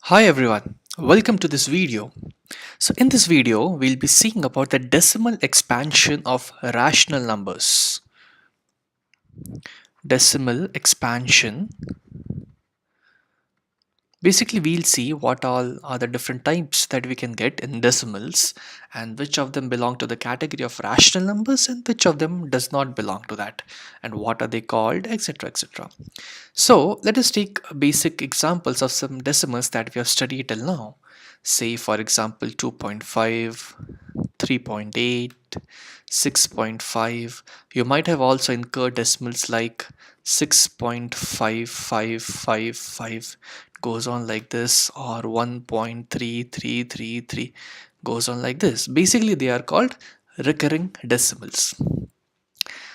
Hi everyone, welcome to this video. So in this video, we'll be seeing about the decimal expansion of rational numbers. Decimal expansion. Basically, we'll see what all are the different types that we can get in decimals and which of them belong to the category of rational numbers and which of them does not belong to that and what are they called, etc. etc. So let us take basic examples of some decimals that we have studied till now. Say for example 2.5, 3.8, 6.5. You might have also incurred decimals like 6.5555 goes on like this, or 1.3333 goes on like this. Basically they are called recurring decimals.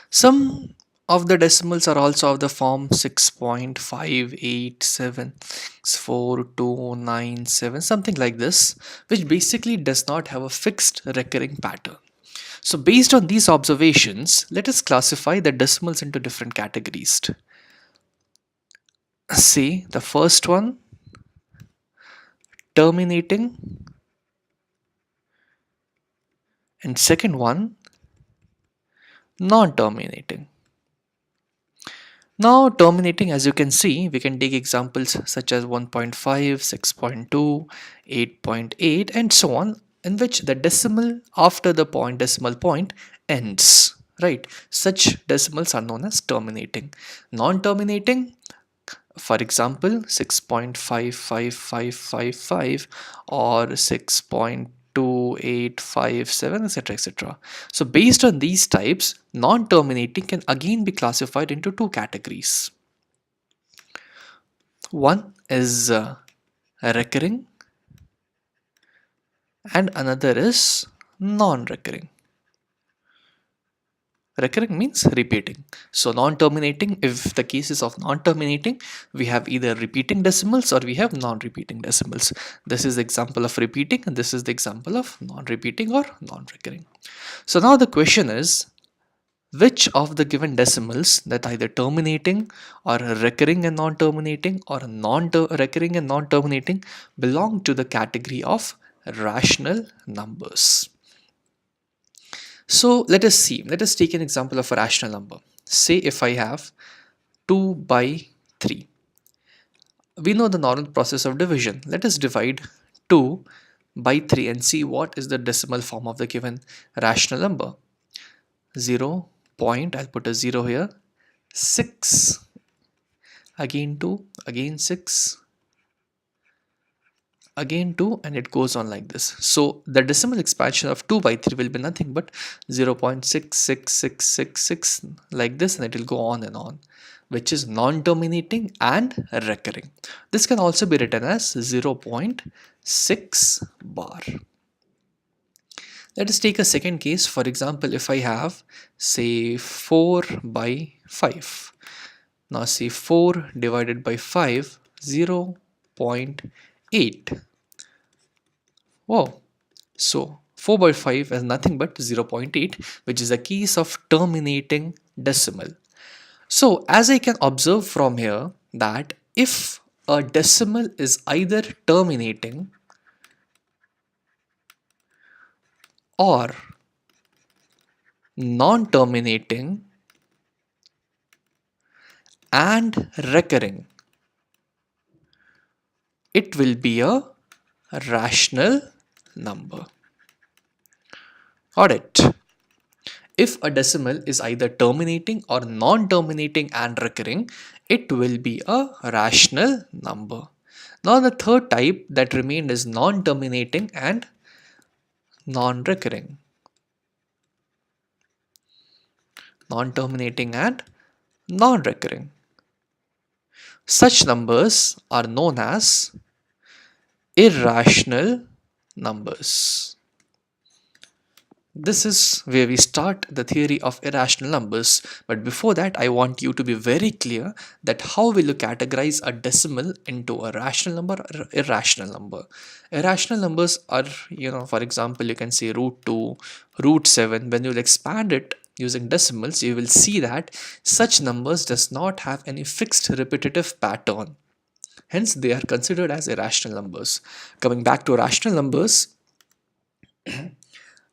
Some of the decimals are also of the form 6.587, something like this, which basically does not have a fixed recurring pattern. So based on these observations, let us classify the decimals into different categories. See the first one, terminating, and second one, non-terminating. Now terminating, as you can see, we can take examples such as 1.5, 6.2, 8.8 and so on, in which the decimal after the decimal point ends. Right, such decimals are known as terminating. Non-terminating, for example 6.55555 or 6.2857, etc, etc. So based on these types, non-terminating can again be classified into two categories. One is recurring and another is non-recurring. Recurring means repeating. So non-terminating, if the case is of non-terminating, we have either repeating decimals or we have non-repeating decimals. This is the example of repeating and this is the example of non-repeating or non-recurring. So now the question is, which of the given decimals, that either terminating or recurring and non-terminating or non-recurring and non-terminating, belong to the category of rational numbers? So let us see. Let us take an example of a rational number. Say if I have 2 by 3. We know the normal process of division. Let us divide 2 by 3 and see what is the decimal form of the given rational number. 0 point, I'll put a 0 here, 6, again 2, again 6, again 2, and it goes on like this. So the decimal expansion of 2 by 3 will be nothing but 0.66666 like this, and it will go on and on, which is non-terminating and recurring. This can also be written as 0.6 bar. Let us take a second case. For example, if I have say 4 by 5. Now say 4 divided by 5, 0.8. Wow. So 4 by 5 is nothing but 0.8, which is a case of terminating decimal. So as I can observe from here that if a decimal is either terminating or non-terminating and recurring, it will be a rational number. Got it? If a decimal is either terminating or non-terminating and recurring, it will be a rational number. Now the third type that remained is non-terminating and non-recurring. Non-terminating and non-recurring. Such numbers are known as irrational numbers. This is where we start the theory of irrational numbers. But before that, I want you to be very clear that how will you categorize a decimal into a rational number or irrational number. Irrational numbers are, for example, you can say root 2, root 7. When you expand it using decimals, you will see that such numbers does not have any fixed repetitive pattern. Hence, they are considered as irrational numbers. Coming back to rational numbers,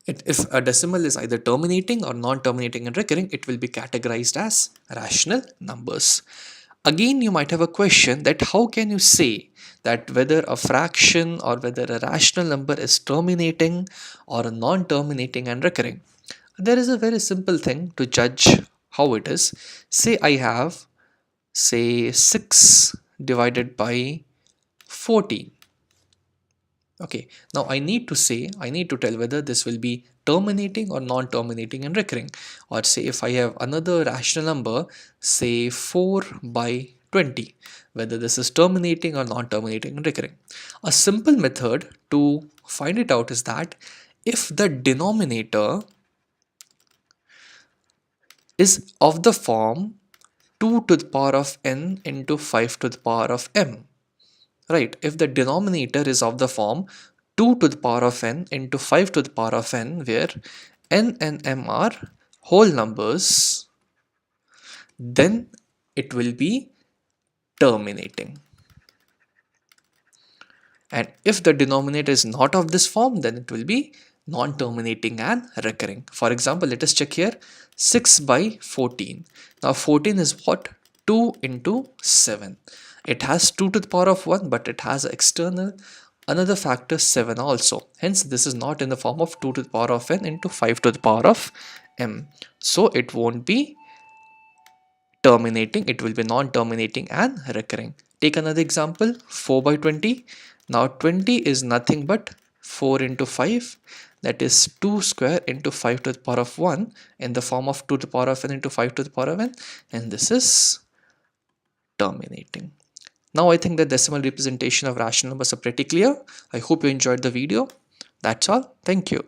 if a decimal is either terminating or non-terminating and recurring, it will be categorized as rational numbers. Again, you might have a question that how can you say that whether a fraction or whether a rational number is terminating or a non-terminating and recurring? There is a very simple thing to judge how it is. Say I have, say, 6 divided by 14. Okay, now I need to tell whether this will be terminating or non-terminating and recurring. Or say if I have another rational number, say 4 by 20, whether this is terminating or non-terminating and recurring. A simple method to find it out is that if the denominator is of the form 2 to the power of n into 5 to the power of m. Right, if the denominator is of the form 2 to the power of n into 5 to the power of n, where n and m are whole numbers, then it will be terminating. And if the denominator is not of this form, then it will be non-terminating and recurring. For example, let us check here, 6 by 14. Now 14 is what? 2 into 7. It has 2 to the power of 1, but it has external another factor 7 also. Hence, this is not in the form of 2 to the power of n into 5 to the power of m. So it won't be terminating, it will be non-terminating and recurring. Take another example, 4 by 20. Now 20 is nothing but 4 into 5, that is 2 square into 5 to the power of 1 in the form of 2 to the power of n into 5 to the power of n, and this is terminating. Now I think the decimal representation of rational numbers are pretty clear. I hope you enjoyed the video. That's all. Thank you.